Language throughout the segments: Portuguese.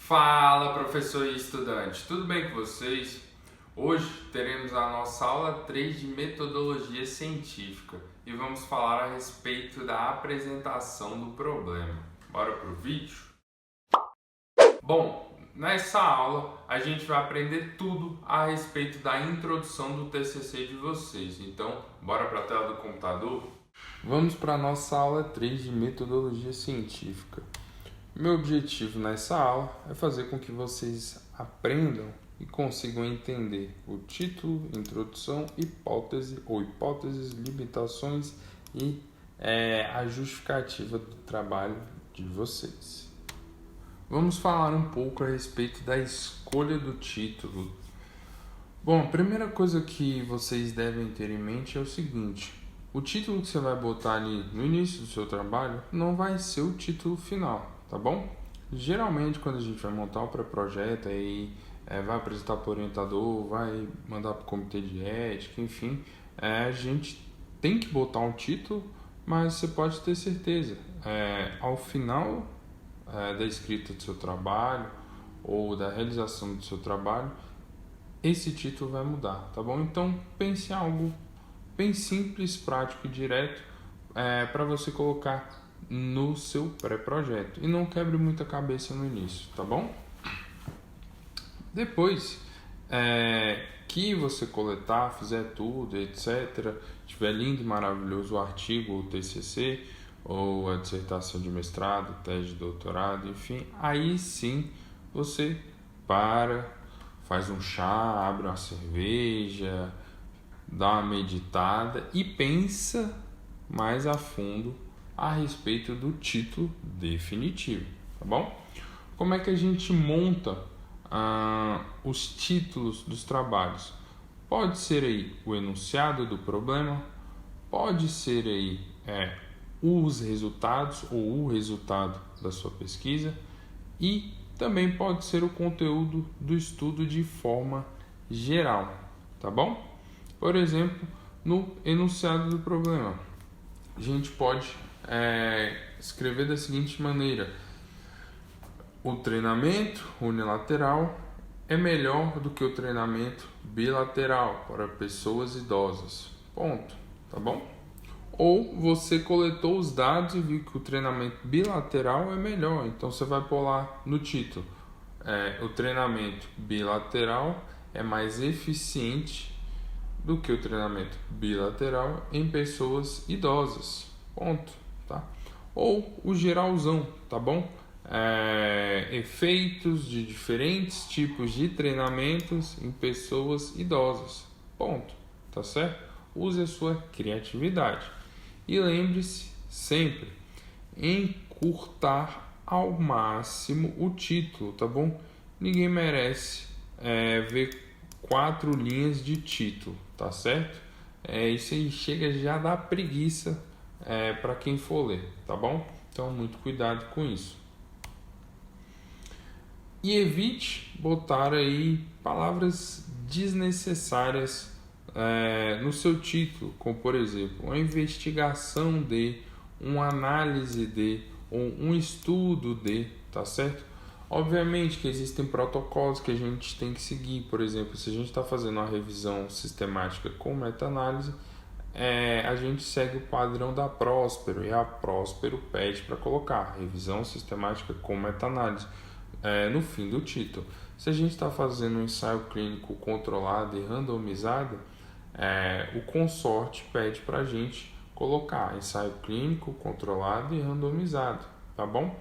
Fala, professor e estudante, tudo bem com vocês? Hoje teremos a nossa aula 3 de metodologia científica e vamos falar a respeito da apresentação do problema. Bora pro vídeo? Bom, nessa aula a gente vai aprender tudo a respeito da introdução do TCC de vocês. Então, bora para a tela do computador? Vamos para a nossa aula 3 de metodologia científica. Meu objetivo nessa aula é fazer com que vocês aprendam e consigam entender o título, introdução, hipótese ou hipóteses, limitações e a justificativa do trabalho de vocês. Vamos falar um pouco a respeito da escolha do título. Bom, a primeira coisa que vocês devem ter em mente é o seguinte: o título que você vai botar ali no início do seu trabalho não vai ser o título final, tá bom? Geralmente, quando a gente vai montar o pré-projeto, aí vai apresentar para o orientador, vai mandar para o comitê de ética, enfim, a gente tem que botar um título, mas você pode ter certeza, ao final da escrita do seu trabalho ou da realização do seu trabalho, esse título vai mudar, tá bom? Então, pense em algo bem simples, prático e direto para você colocar no seu pré-projeto e não quebre muita cabeça no início, tá bom? Depois que você coletar, fizer tudo, etc., tiver lindo e maravilhoso o artigo, o TCC, ou a dissertação de mestrado, tese de doutorado, enfim, aí sim você faz um chá, abre uma cerveja, dá uma meditada e pensa mais a fundo a respeito do título definitivo, tá bom? Como é que a gente monta os títulos dos trabalhos? Pode ser aí o enunciado do problema, pode ser aí os resultados ou o resultado da sua pesquisa e também pode ser o conteúdo do estudo de forma geral, tá bom? Por exemplo, no enunciado do problema, a gente pode escrever da seguinte maneira: o treinamento unilateral é melhor do que o treinamento bilateral para pessoas idosas. Ponto, tá bom? Ou você coletou os dados e viu que o treinamento bilateral é melhor, então você vai pôr lá no título: o treinamento bilateral é mais eficiente do que o treinamento bilateral em pessoas idosas. Ponto, tá? Ou o geralzão, tá bom? Efeitos de diferentes tipos de treinamentos em pessoas idosas. Ponto, tá certo? Use a sua criatividade. E lembre-se sempre, encurtar ao máximo o título, tá bom? Ninguém merece ver 4 linhas de título, tá certo? Isso aí chega já a dar preguiça para quem for ler, tá bom? Então, muito cuidado com isso. E evite botar aí palavras desnecessárias no seu título, como por exemplo, uma investigação de, uma análise de, ou um estudo de, tá certo? Obviamente que existem protocolos que a gente tem que seguir. Por exemplo, se a gente está fazendo uma revisão sistemática com meta-análise, a gente segue o padrão da Próspero, e a Próspero pede para colocar revisão sistemática com meta-análise no fim do título. Se a gente está fazendo um ensaio clínico controlado e randomizado, o consorte pede para a gente colocar ensaio clínico controlado e randomizado, tá bom?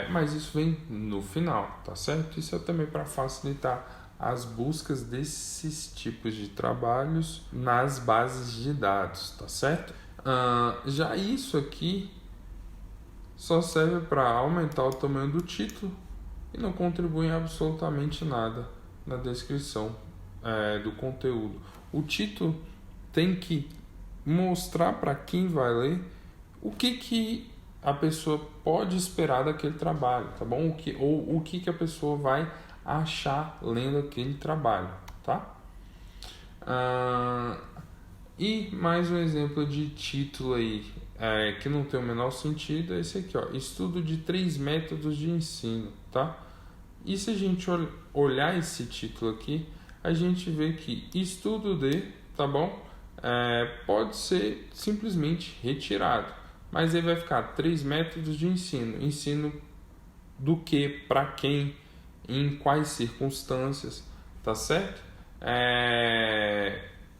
Mas isso vem no final, tá certo? Isso é também para facilitar as buscas desses tipos de trabalhos nas bases de dados, tá certo? Já isso aqui só serve para aumentar o tamanho do título e não contribui em absolutamente nada na descrição do conteúdo. O título tem que mostrar para quem vai ler o que a pessoa pode esperar daquele trabalho, tá bom? O que a pessoa vai achar lendo aquele trabalho, tá? E mais um exemplo de título aí que não tem o menor sentido é esse aqui, ó: estudo de 3 métodos de ensino, tá? E se a gente olhar esse título aqui, a gente vê que estudo de, tá bom? Pode ser simplesmente retirado, mas aí vai ficar 3 métodos de ensino. Ensino do que, para quem, em quais circunstâncias, tá certo?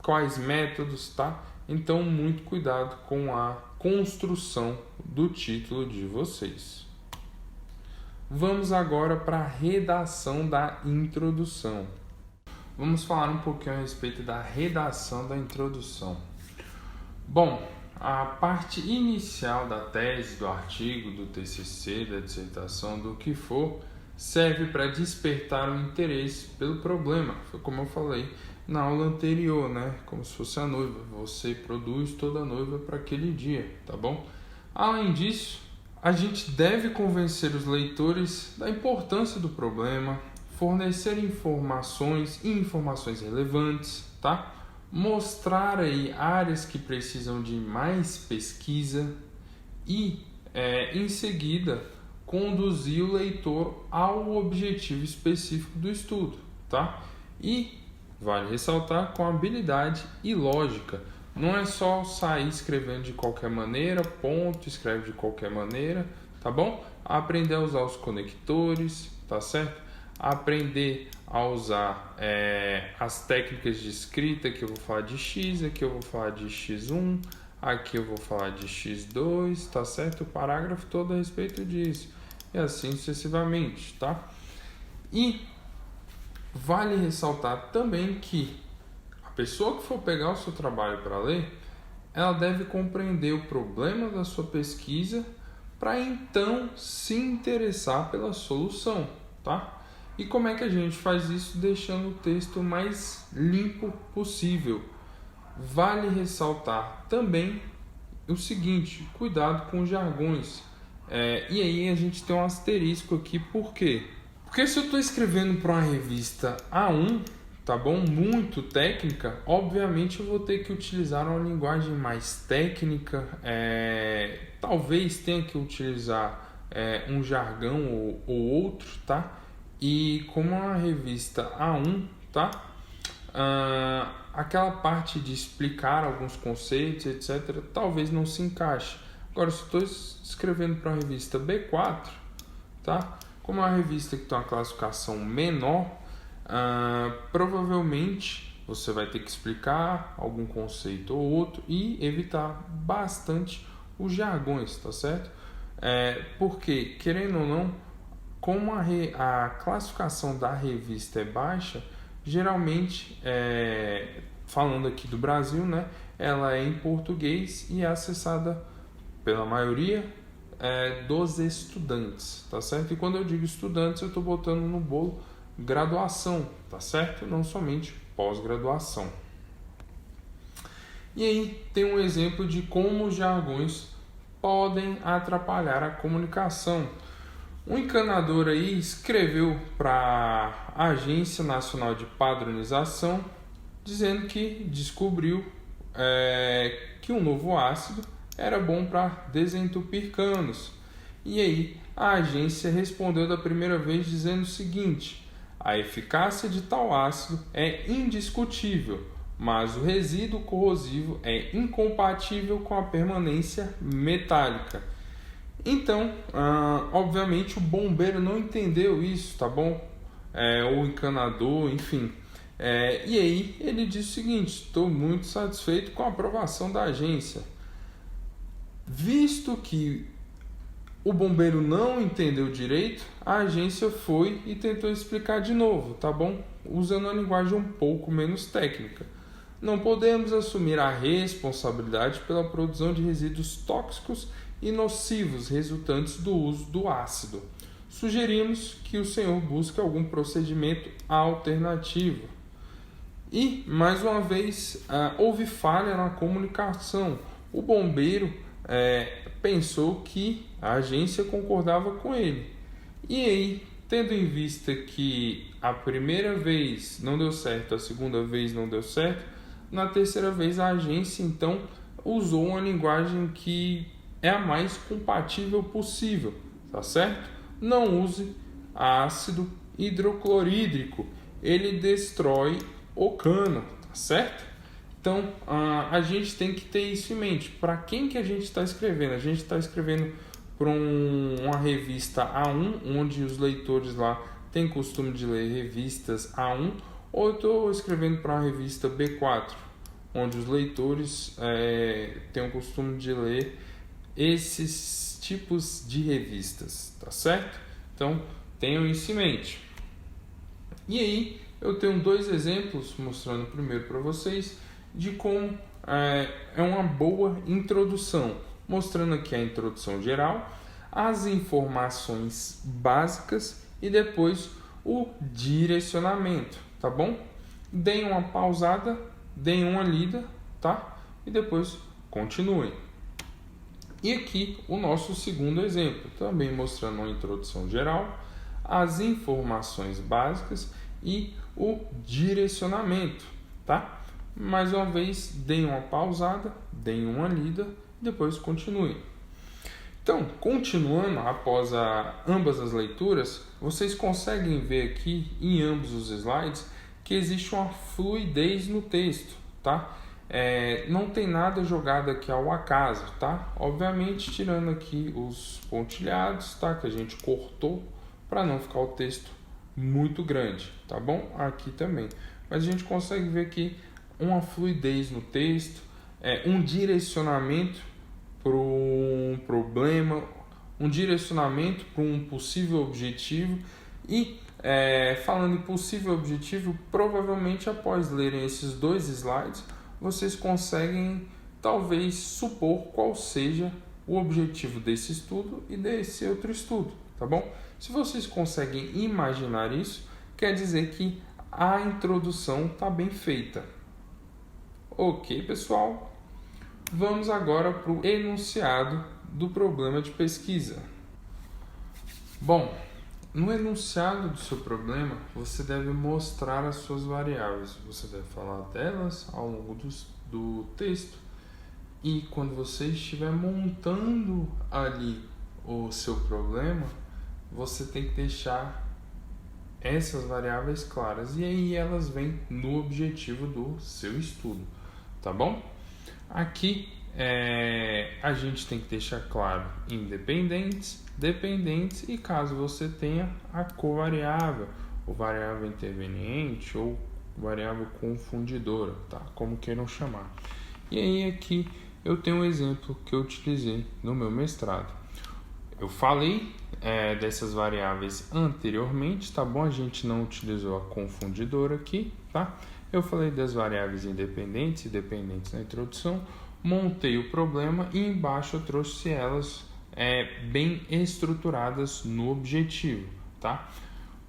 Quais métodos, tá? Então, muito cuidado com a construção do título de vocês. Vamos agora para a redação da introdução. Vamos falar um pouquinho a respeito da redação da introdução. Bom, a parte inicial da tese, do artigo, do TCC, da dissertação, do que for, serve para despertar o interesse pelo problema. Foi como eu falei na aula anterior, né? Como se fosse a noiva. Você produz toda a noiva para aquele dia, tá bom? Além disso, a gente deve convencer os leitores da importância do problema, fornecer informações e informações relevantes, tá? Mostrar aí áreas que precisam de mais pesquisa e, em seguida, conduzir o leitor ao objetivo específico do estudo, tá? E vale ressaltar com habilidade e lógica. Não é só sair escrevendo de qualquer maneira, ponto, escreve de qualquer maneira, tá bom? Aprender a usar os conectores, tá certo? Aprender a usar as técnicas de escrita, que eu vou falar de X, aqui eu vou falar de X1, aqui eu vou falar de X2, tá certo? O parágrafo todo a respeito disso, e assim sucessivamente, tá? E vale ressaltar também que a pessoa que for pegar o seu trabalho para ler, ela deve compreender o problema da sua pesquisa para então se interessar pela solução, tá? E como é que a gente faz isso deixando o texto mais limpo possível? Vale ressaltar também o seguinte, cuidado com os jargões. E aí a gente tem um asterisco aqui, por quê? Porque se eu estou escrevendo para uma revista A1, tá bom? Muito técnica, obviamente eu vou ter que utilizar uma linguagem mais técnica, talvez tenha que utilizar um jargão ou outro, tá? E como uma revista A1, tá? Aquela parte de explicar alguns conceitos, etc., talvez não se encaixe. Agora, se estou escrevendo para uma revista B4, tá? Como é uma revista que tem uma classificação menor, provavelmente você vai ter que explicar algum conceito ou outro e evitar bastante os jargões, tá certo? Porque, querendo ou não, como a classificação da revista é baixa, geralmente, falando aqui do Brasil, né, ela é em português e é acessada pela maioria dos estudantes, tá certo? E quando eu digo estudantes, eu estou botando no bolo graduação, tá certo? Não somente pós-graduação. E aí tem um exemplo de como os jargões podem atrapalhar a comunicação. Um encanador aí escreveu para a Agência Nacional de Padronização dizendo que descobriu que um novo ácido era bom para desentupir canos. E aí a agência respondeu da primeira vez dizendo o seguinte: a eficácia de tal ácido é indiscutível, mas o resíduo corrosivo é incompatível com a permanência metálica. Então, obviamente o bombeiro não entendeu isso, tá bom? O encanador, enfim. E aí ele disse o seguinte: estou muito satisfeito com a aprovação da agência. Visto que o bombeiro não entendeu direito, a agência foi e tentou explicar de novo, tá bom? Usando a linguagem um pouco menos técnica. Não podemos assumir a responsabilidade pela produção de resíduos tóxicos e nocivos resultantes do uso do ácido. Sugerimos que o senhor busque algum procedimento alternativo. E, mais uma vez, houve falha na comunicação. O bombeiro pensou que a agência concordava com ele. E aí, tendo em vista que a primeira vez não deu certo, a segunda vez não deu certo, na terceira vez a agência então usou uma linguagem que é a mais compatível possível, tá certo? Não use ácido hidroclorídrico, ele destrói o cano, tá certo? Então, a gente tem que ter isso em mente. Para quem que a gente está escrevendo? A gente está escrevendo para uma revista A1, onde os leitores lá têm costume de ler revistas A1, ou eu estou escrevendo para uma revista B4, onde os leitores têm o costume de ler esses tipos de revistas, tá certo? Então, tenham isso em mente. E aí, eu tenho 2 exemplos mostrando primeiro para vocês de como é uma boa introdução, mostrando aqui a introdução geral, as informações básicas e depois o direcionamento, tá bom? Deem uma pausada, deem uma lida, tá? E depois continuem. E aqui o nosso segundo exemplo, também mostrando uma introdução geral, as informações básicas e o direcionamento, tá? Mais uma vez, deem uma pausada, deem uma lida e depois continuem. Então, continuando após ambas as leituras, vocês conseguem ver aqui em ambos os slides que existe uma fluidez no texto, tá? Não tem nada jogado aqui ao acaso, tá? Obviamente, tirando aqui os pontilhados, tá? Que a gente cortou para não ficar o texto muito grande, tá bom? Aqui também. Mas a gente consegue ver aqui uma fluidez no texto, um direcionamento para um problema, um direcionamento para um possível objetivo e falando em possível objetivo, provavelmente após lerem esses 2 slides, vocês conseguem talvez supor qual seja o objetivo desse estudo e desse outro estudo, tá bom? Se vocês conseguem imaginar isso, quer dizer que a introdução está bem feita. Ok, pessoal? Vamos agora para o enunciado do problema de pesquisa. Bom, no enunciado do seu problema, você deve mostrar as suas variáveis. Você deve falar delas ao longo do texto. E quando você estiver montando ali o seu problema, você tem que deixar essas variáveis claras. E aí elas vêm no objetivo do seu estudo, tá bom? Aqui a gente tem que deixar claro independentes, dependentes e caso você tenha a covariável, ou variável interveniente ou variável confundidora, tá? Como queiram chamar. E aí aqui eu tenho um exemplo que eu utilizei no meu mestrado. Eu falei dessas variáveis anteriormente, tá bom? A gente não utilizou a confundidora aqui, tá? Eu falei das variáveis independentes e dependentes na introdução, montei o problema e embaixo eu trouxe elas bem estruturadas no objetivo, tá?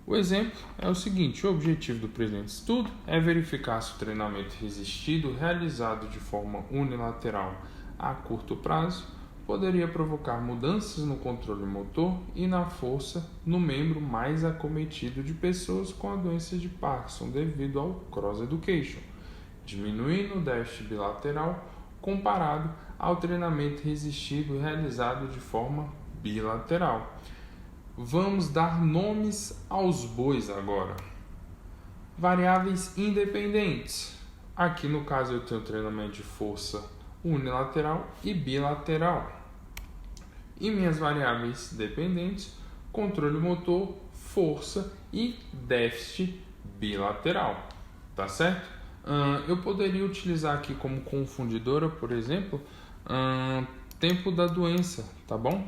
O exemplo é o seguinte: o objetivo do presente estudo é verificar se o treinamento resistido realizado de forma unilateral a curto prazo poderia provocar mudanças no controle motor e na força no membro mais acometido de pessoas com a doença de Parkinson devido ao Cross Education, diminuindo o déficit bilateral comparado ao treinamento resistido realizado de forma bilateral. Vamos dar nomes aos bois agora. Variáveis independentes. Aqui no caso eu tenho treinamento de força unilateral e bilateral. E minhas variáveis dependentes, controle motor, força e déficit bilateral, tá certo? Eu poderia utilizar aqui como confundidora, por exemplo, tempo da doença, tá bom?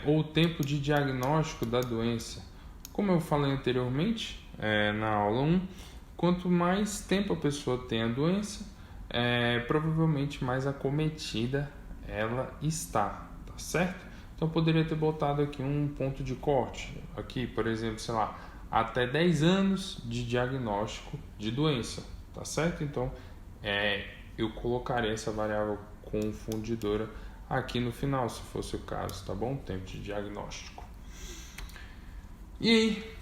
Ou tempo de diagnóstico da doença. Como eu falei anteriormente, na aula 1, quanto mais tempo a pessoa tem a doença, provavelmente mais acometida ela está, tá certo? Então eu poderia ter botado aqui um ponto de corte, aqui, por exemplo, sei lá, até 10 anos de diagnóstico de doença, tá certo? Então eu colocaria essa variável confundidora aqui no final, se fosse o caso, tá bom? Tempo de diagnóstico. E aí,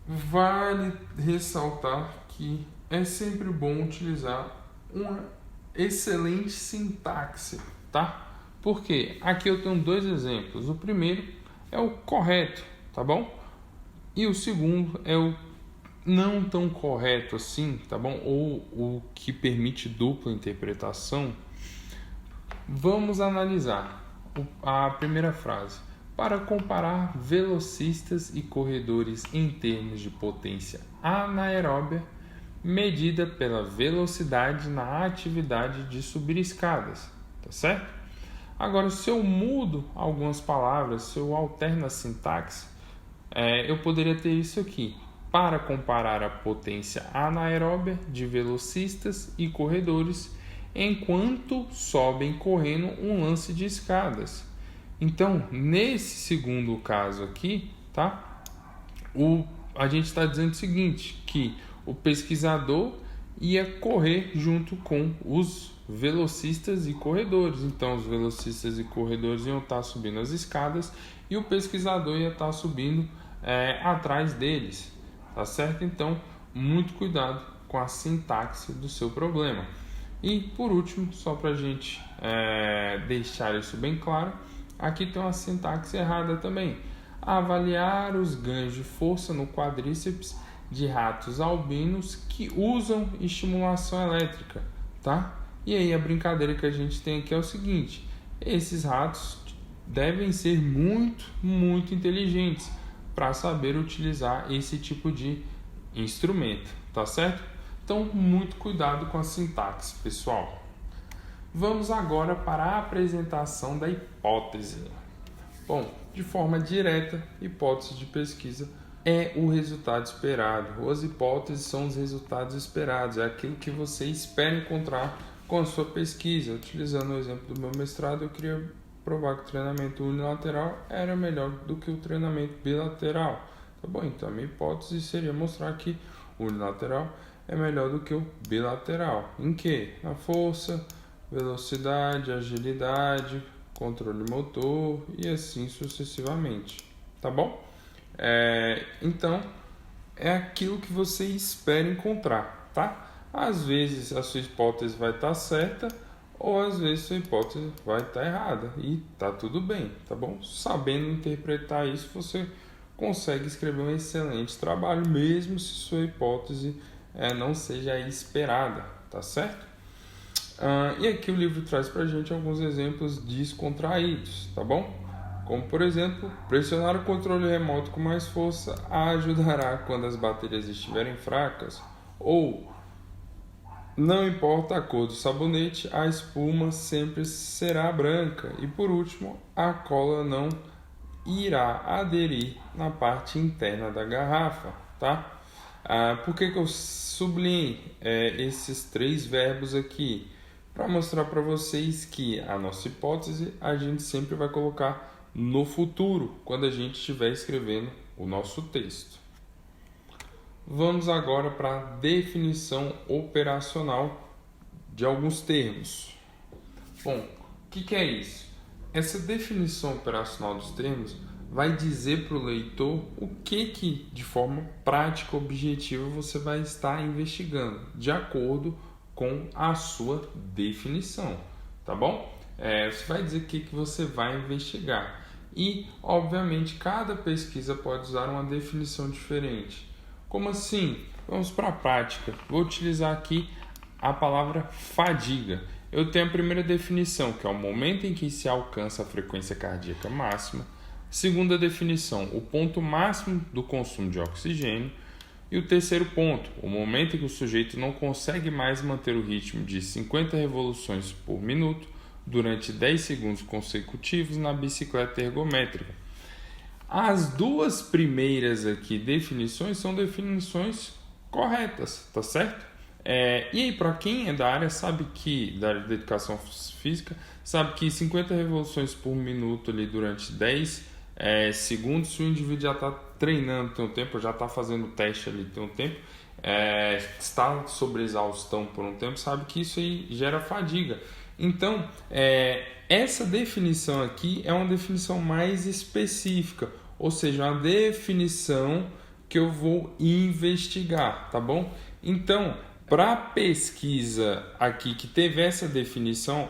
vale ressaltar que é sempre bom utilizar uma excelente sintaxe, tá? Porque aqui eu tenho 2 exemplos. O primeiro é o correto, tá bom? E o segundo é o não tão correto assim, tá bom? Ou o que permite dupla interpretação. Vamos analisar a primeira frase. Para comparar velocistas e corredores em termos de potência anaeróbia, medida pela velocidade na atividade de subir escadas, tá certo? Agora, se eu mudo algumas palavras, se eu alterno a sintaxe, eu poderia ter isso aqui. Para comparar a potência anaeróbia de velocistas e corredores enquanto sobem correndo um lance de escadas. Então, nesse segundo caso aqui, tá? A gente está dizendo o seguinte, que o pesquisador ia correr junto com os velocistas e corredores. Então, os velocistas e corredores iam estar subindo as escadas e o pesquisador ia estar subindo atrás deles, tá certo? Então, muito cuidado com a sintaxe do seu problema. E, por último, só para a gente deixar isso bem claro, aqui tem uma sintaxe errada também. Avaliar os ganhos de força no quadríceps de ratos albinos que usam estimulação elétrica, tá? E aí a brincadeira que a gente tem aqui é o seguinte: esses ratos devem ser muito, muito inteligentes para saber utilizar esse tipo de instrumento, tá certo? Então, muito cuidado com a sintaxe, pessoal. Vamos agora para a apresentação da hipótese. Bom, de forma direta, hipótese de pesquisa é o resultado esperado. As hipóteses são os resultados esperados, é aquilo que você espera encontrar com a sua pesquisa. Utilizando o exemplo do meu mestrado, eu queria provar que o treinamento unilateral era melhor do que o treinamento bilateral. Tá bom? Então, a minha hipótese seria mostrar que o unilateral é melhor do que o bilateral. Em que? Na força, velocidade, agilidade, controle motor e assim sucessivamente. Tá bom? Então, é aquilo que você espera encontrar, tá? Às vezes a sua hipótese vai estar certa ou às vezes a sua hipótese vai estar errada e tá tudo bem, tá bom? Sabendo interpretar isso, você consegue escrever um excelente trabalho, mesmo se sua hipótese não seja esperada, tá certo? E aqui o livro traz pra gente alguns exemplos descontraídos, tá bom? Como, por exemplo, pressionar o controle remoto com mais força ajudará quando as baterias estiverem fracas. Ou, não importa a cor do sabonete, a espuma sempre será branca. E, por último, a cola não irá aderir na parte interna da garrafa, tá? Por que eu sublinhei esses 3 verbos aqui? Para mostrar para vocês que a nossa hipótese a gente sempre vai colocar no futuro, quando a gente estiver escrevendo o nosso texto. Vamos agora para a definição operacional de alguns termos. Bom, o que é isso? Essa definição operacional dos termos vai dizer para o leitor o que de forma prática, objetiva, você vai estar investigando, de acordo com a sua definição, tá bom? Você vai dizer o que você vai investigar. E, obviamente, cada pesquisa pode usar uma definição diferente. Como assim? Vamos para a prática. Vou utilizar aqui a palavra fadiga. Eu tenho a primeira definição, que é o momento em que se alcança a frequência cardíaca máxima. Segunda definição, o ponto máximo do consumo de oxigênio. E o terceiro ponto, o momento em que o sujeito não consegue mais manter o ritmo de 50 revoluções por minuto durante 10 segundos consecutivos na bicicleta ergométrica. As 2 primeiras aqui definições são definições corretas, tá certo? E aí, para quem é da área, sabe que, da área da educação física, sabe que 50 revoluções por minuto ali durante 10 segundos, se o indivíduo já está treinando tem um tempo, já está fazendo teste ali tem um tempo, está sobre exaustão por um tempo, sabe que isso aí gera fadiga. Então, essa definição aqui é uma definição mais específica, ou seja, uma definição que eu vou investigar, tá bom? Então, para a pesquisa aqui que teve essa definição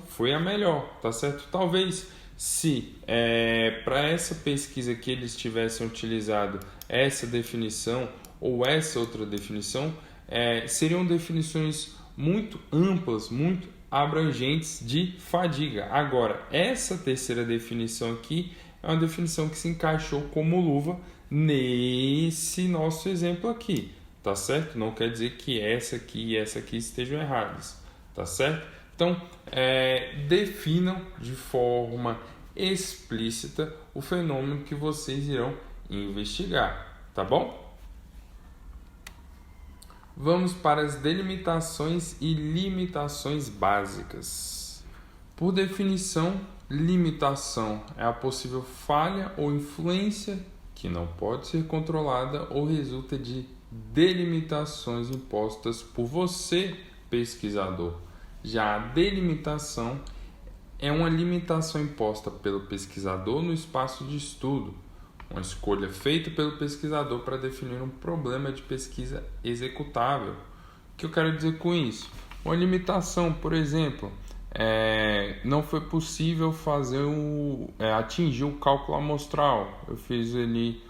foi a melhor, tá certo? Talvez se para essa pesquisa que eles tivessem utilizado essa definição ou essa outra definição, seriam definições muito amplas, muito abrangentes de fadiga. Agora, essa terceira definição aqui é uma definição que se encaixou como luva nesse nosso exemplo aqui, tá certo? Não quer dizer que essa aqui e essa aqui estejam erradas, tá certo? Então, definam de forma explícita o fenômeno que vocês irão investigar, tá bom? Vamos para as delimitações e limitações básicas. Por definição, limitação é a possível falha ou influência que não pode ser controlada ou resulta de delimitações impostas por você, pesquisador. Já a delimitação é uma limitação imposta pelo pesquisador no espaço de estudo, uma escolha feita pelo pesquisador para definir um problema de pesquisa executável. O que eu quero dizer com isso? Uma limitação, por exemplo, não foi possível atingir o cálculo amostral. Eu fiz ali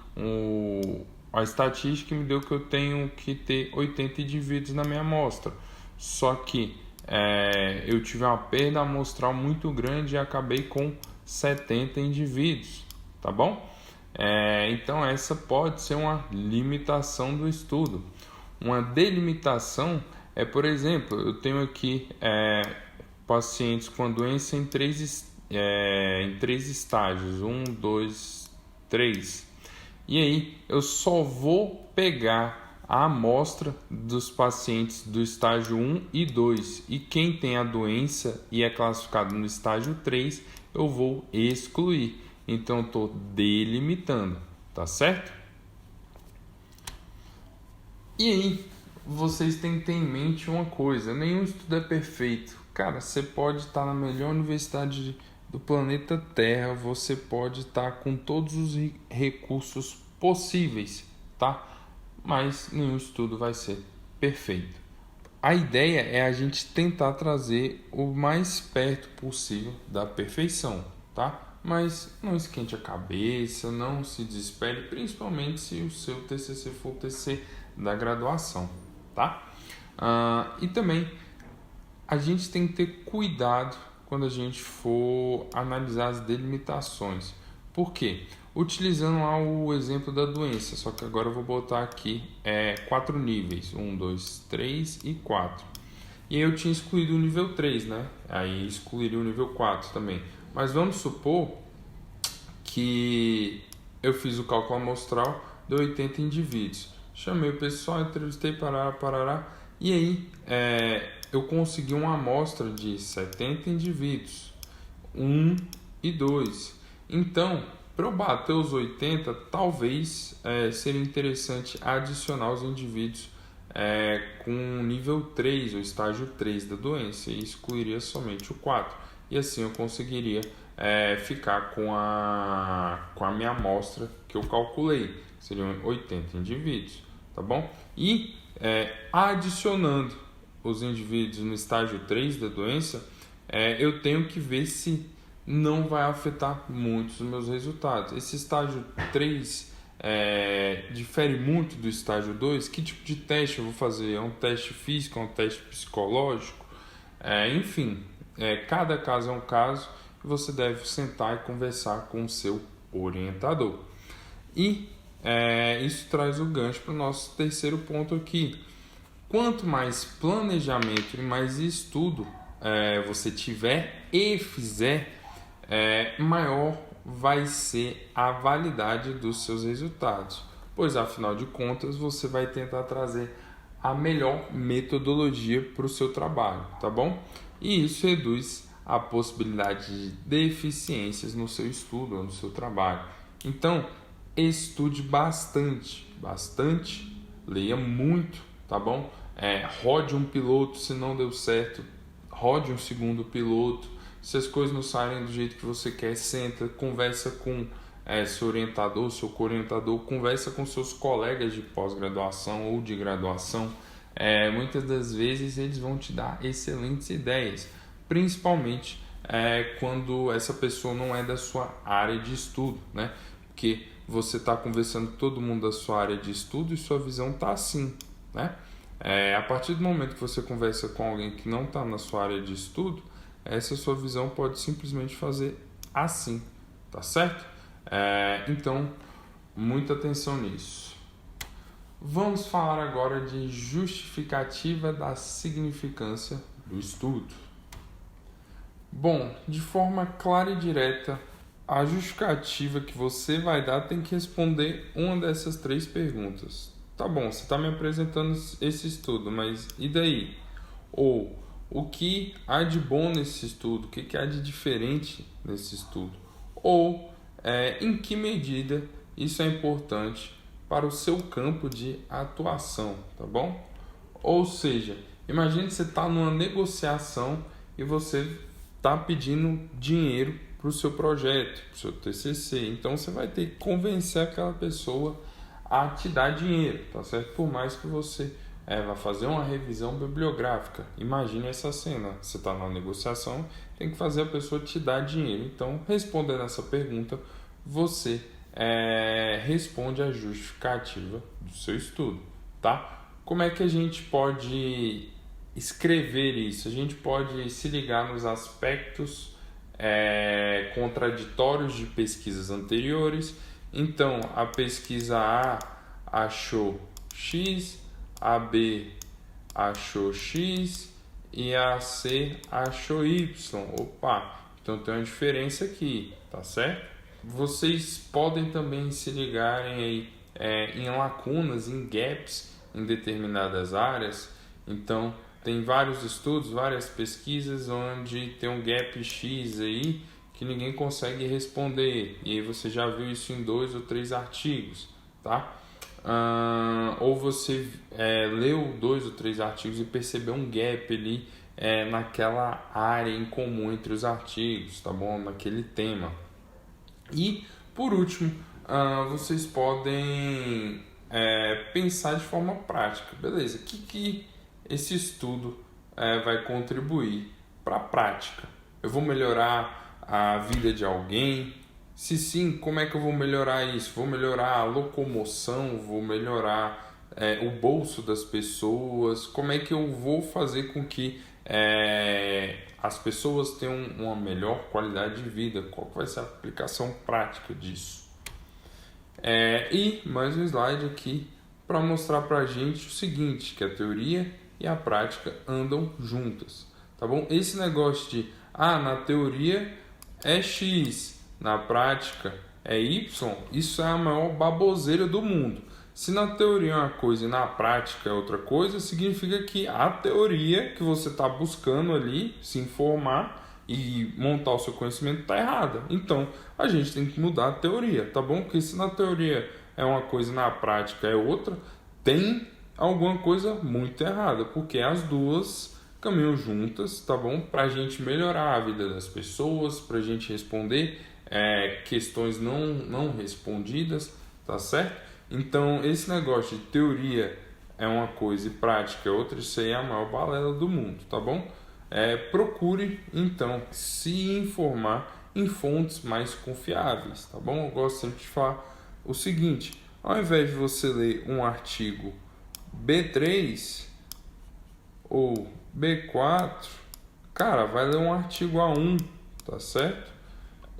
a estatística me deu que eu tenho que ter 80 indivíduos na minha amostra. Só que eu tive uma perda amostral muito grande e acabei com 70 indivíduos, tá bom? Então essa pode ser uma limitação do estudo. Uma delimitação por exemplo, eu tenho aqui pacientes com a doença em três estágios, 1, 2, 3. E aí eu só vou pegar a amostra dos pacientes do estágio 1 e 2. E quem tem a doença e é classificado no estágio 3, eu vou excluir. Então, eu estou delimitando, tá certo? E aí, vocês têm que ter em mente uma coisa: nenhum estudo é perfeito. Cara, você pode estar na melhor universidade do planeta Terra, você pode estar com todos os recursos possíveis, tá? Mas nenhum estudo vai ser perfeito. A ideia é a gente tentar trazer o mais perto possível da perfeição, tá? Mas não esquente a cabeça, não se desespere, principalmente se o seu TCC for o TCC da graduação, tá? E também a gente tem que ter cuidado quando a gente for analisar as delimitações. Por quê? Utilizando lá o exemplo da doença, só que agora eu vou botar aqui 4 níveis, 1, 2, 3 e 4. E aí eu tinha excluído o nível 3, né? Aí excluiria o nível 4 também. Mas vamos supor que eu fiz o cálculo amostral de 80 indivíduos. Chamei o pessoal, entrevistei, parará, e aí eu consegui uma amostra de 70 indivíduos, 1 e 2. Então, para eu bater os 80, talvez seria interessante adicionar os indivíduos com nível 3, ou estágio 3 da doença, e excluiria somente o 4. E assim eu conseguiria ficar com a minha amostra que eu calculei, que seriam 80 indivíduos, tá bom? E adicionando os indivíduos no estágio 3 da doença, eu tenho que ver se não vai afetar muito os meus resultados. Esse estágio 3 difere muito do estágio 2. Que tipo de teste eu vou fazer? É um teste físico, é um teste psicológico? Enfim, cada caso é um caso e você deve sentar e conversar com o seu orientador. E isso traz o gancho para o nosso terceiro ponto aqui. Quanto mais planejamento e mais estudo você tiver e fizer, maior vai ser a validade dos seus resultados, pois afinal de contas você vai tentar trazer a melhor metodologia para o seu trabalho, tá bom? E isso reduz a possibilidade de deficiências no seu estudo ou no seu trabalho. Então, estude bastante, leia muito, tá bom? Rode um piloto, se não deu certo, rode um segundo piloto. Se as coisas não saírem do jeito que você quer, senta, conversa com seu orientador, seu co-orientador, conversa com seus colegas de pós-graduação ou de graduação. Muitas das vezes eles vão te dar excelentes ideias, principalmente quando essa pessoa não é da sua área de estudo, né? Porque você está conversando com todo mundo da sua área de estudo e sua visão está assim, né? A partir do momento que você conversa com alguém que não está na sua área de estudo, essa sua visão pode simplesmente fazer assim, tá certo? Então, muita atenção nisso. Vamos falar agora de justificativa da significância do estudo. Bom, de forma clara e direta, a justificativa que você vai dar tem que responder uma dessas 3 perguntas. Tá bom, você está me apresentando esse estudo, mas e daí? Ou, o que há de bom nesse estudo? O que há de diferente nesse estudo? Ou, em que medida isso é importante para o seu campo de atuação, tá bom? Ou seja, imagine que você está numa negociação e você está pedindo dinheiro para o seu projeto, para o seu TCC. Então, você vai ter que convencer aquela pessoa a te dar dinheiro, tá certo? Por mais que você vai fazer uma revisão bibliográfica. Imagine essa cena, você está na negociação, tem que fazer a pessoa te dar dinheiro. Então, respondendo essa pergunta, você responde a justificativa do seu estudo, tá? Como é que a gente pode escrever isso? A gente pode se ligar nos aspectos contraditórios de pesquisas anteriores. Então, a pesquisa A achou X, a B achou X e a C achou Y. Opa, então tem uma diferença aqui, tá certo? Vocês podem também se ligarem aí, em lacunas, em gaps em determinadas áreas. Então, tem vários estudos, várias pesquisas onde tem um gap X aí que ninguém consegue responder. E aí você já viu isso em 2 ou 3 artigos, tá? Ou você leu 2 ou 3 artigos e percebeu um gap ali naquela área em comum entre os artigos, tá bom? Naquele tema. E, por último, vocês podem pensar de forma prática. Beleza, o que esse estudo vai contribuir para a prática? Eu vou melhorar a vida de alguém? Se sim, como é que eu vou melhorar isso? Vou melhorar a locomoção? Vou melhorar o bolso das pessoas? Como é que eu vou fazer com que as pessoas tenham uma melhor qualidade de vida? Qual vai ser a aplicação prática disso? E mais um slide aqui para mostrar para a gente o seguinte, que a teoria e a prática andam juntas, tá bom? Esse negócio de, na teoria é X, na prática é Y, isso é a maior baboseira do mundo. Se na teoria é uma coisa e na prática é outra coisa, significa que a teoria que você está buscando ali se informar e montar o seu conhecimento está errada. Então, a gente tem que mudar a teoria, tá bom? Porque se na teoria é uma coisa e na prática é outra, tem alguma coisa muito errada, porque as duas caminham juntas, tá bom? Para a gente melhorar a vida das pessoas, para a gente responder questões não respondidas, tá certo? Então, esse negócio de teoria é uma coisa e prática é outra, isso aí é a maior balela do mundo, tá bom? Procure, então, se informar em fontes mais confiáveis, tá bom? Eu gosto sempre de falar o seguinte, ao invés de você ler um artigo B3 ou B4, cara, vai ler um artigo A1, tá certo?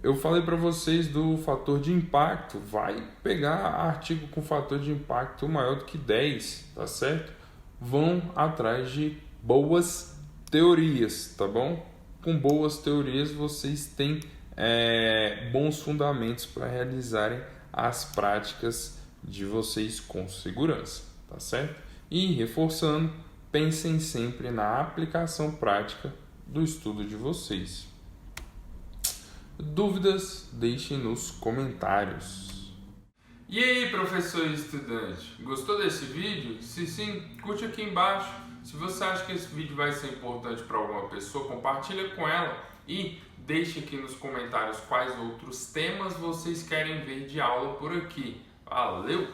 Eu falei para vocês do fator de impacto, vai pegar artigo com fator de impacto maior do que 10, tá certo? Vão atrás de boas teorias, tá bom? Com boas teorias vocês têm bons fundamentos para realizarem as práticas de vocês com segurança, tá certo? E reforçando, pensem sempre na aplicação prática do estudo de vocês. Dúvidas, deixem nos comentários. E aí, professor e estudante, gostou desse vídeo? Se sim, curte aqui embaixo. Se você acha que esse vídeo vai ser importante para alguma pessoa, compartilha com ela e deixe aqui nos comentários quais outros temas vocês querem ver de aula por aqui. Valeu!